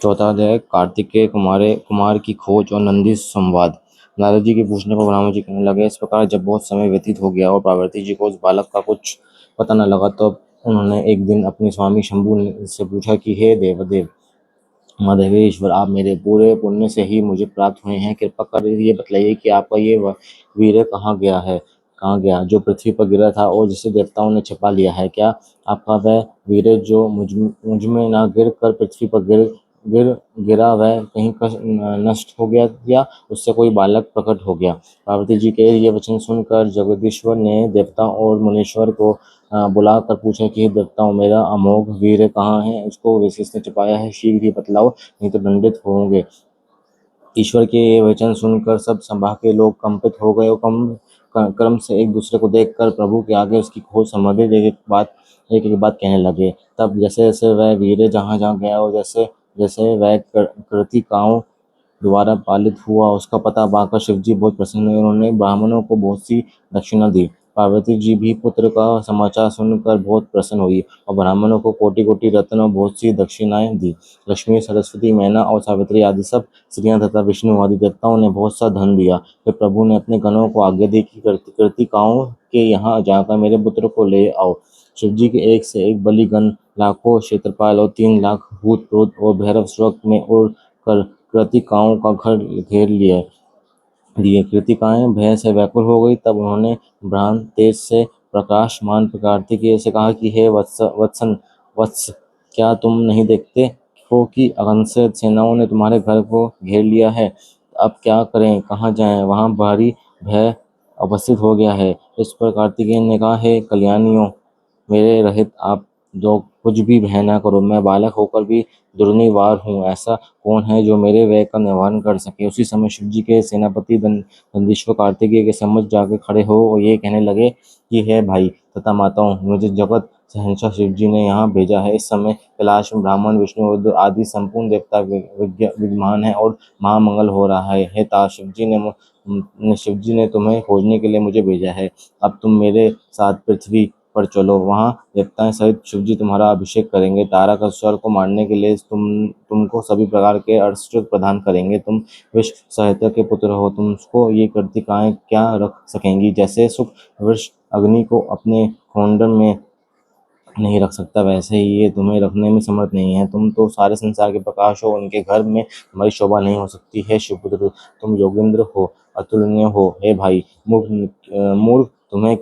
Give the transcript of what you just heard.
चौथा अध्याय कार्तिकेय कुमार की खोज और नंदी संवाद। नारद जी के पूछने पर ब्रह्मा जी कहने लगे, इस प्रकार जब बहुत समय व्यतीत हो गया और पार्वती जी को उस बालक का कुछ पता न लगा, तो उन्होंने एक दिन अपने स्वामी शंभु से पूछा कि हे देवदेव, महादेवेश्वर, आप मेरे पूरे पुण्य से ही मुझे प्राप्त हुए हैं, कृपा कर ये बतलाइए कि आपका ये वीर्य कहाँ गया जो पृथ्वी पर गिरा था और जिसे देवताओं ने छिपा लिया है। क्या आपका वह वीर्य जो मुझ में ना गिर कर पृथ्वी पर गिर गिरा, वह कहीं नष्ट हो गया या उससे कोई बालक प्रकट हो गया? पार्वती जी के ये वचन सुनकर जगदीश्वर ने देवता और मुनीश्वर को बुलाकर पूछा कि हे देवताओं, मेरा अमोघ वीर्य कहाँ है? उसको विशेष ने छिपाया है, शीघ्र ही बतलाओ, नहीं तो दंडित होंगे। ईश्वर के ये वचन सुनकर सब सभा के लोग कंपित हो गए और क्रम से एक दूसरे को देखकर प्रभु के आगे उसकी खोज संबंधित एक एक बात कहने लगे। तब जैसे जैसे वह वीर्य जहाँ जहाँ गया और जैसे जैसे वह कृतिकाओं द्वारा पालित हुआ, उसका पता पाकर शिव जी बहुत प्रसन्न हुए। उन्होंने ब्राह्मणों को बहुत सी दक्षिणा दी। पार्वती जी भी पुत्र का समाचार सुनकर बहुत प्रसन्न हुई और ब्राह्मणों को कोटि कोटि रत्न और बहुत सी दक्षिणाएं दी। लक्ष्मी, सरस्वती, मैना और सावित्री आदि सब स्त्रियां तथा विष्णु आदि देवताओं ने बहुत सा धन दिया। फिर प्रभु ने अपने गणों को आज्ञा दी कि कृतिकाओं के यहाँ जाकर मेरे पुत्र को ले आओ। शिव जी के एक से एक बलिगण, लाखों क्षेत्रपाल और 3 लाख भूत प्रेत और भैरव स्वर्ग में उड़ कर कृतिकाओं का घर घेर लिए। कृतिकाएं भय से व्याकुल हो गई। तब उन्होंने भ्रांत तेज से प्रकाशमान कार्तिकेय से कहा कि हे वत्स, क्या तुम नहीं देखते हो कि अगणित सेनाओं ने तुम्हारे घर को घेर लिया है? अब क्या करें, कहाँ जाएं? वहां भारी भय उपस्थित हो गया है। इस पर कार्तिकेय ने कहा, हे कल्याणियों, मेरे रहित आप जो कुछ भी भय न करो। मैं बालक होकर भी दुर्निवार हूँ। ऐसा कौन है जो मेरे व्यय का निवारण कर सके? उसी समय शिव जी के सेनापति नंदीश्वर कार्तिकेय के सम्मुख जाकर खड़े हो और ये कहने लगे कि हे भाई तथा माताओं, मुझे जगत शहंशाह शिव जी ने यहाँ भेजा है। इस समय कैलाश में ब्राह्मण, विष्णु, रुद्र आदि संपूर्ण देवता विद्यमान है और महामंगल हो रहा है। हे ता शिव जी ने तुम्हें खोजने के लिए मुझे भेजा है। अब तुम मेरे साथ पृथ्वी पर चलो, वहां देवताएं सहित शिवजी तुम्हारा अभिषेक करेंगे। तारकासुर को मारने के लिए तुमको सभी प्रकार के अस्त्र प्रदान करेंगे। तुम विश्व सहिता के पुत्र हो, तुमको ये कृतिकाएं क्या रख सकेंगी? जैसे सुख वृक्ष अग्नि को अपने खोंडन में नहीं रख सकता, वैसे ही ये तुम्हें रखने में समर्थ नहीं है। तुम तो सारे संसार के प्रकाश हो, उनके घर में तुम्हारी शोभा नहीं हो सकती। है शिवपुत्र, तुम योगेंद्र हो, अतुलनीय हो। हे भाई मूर्ख, तुम्हें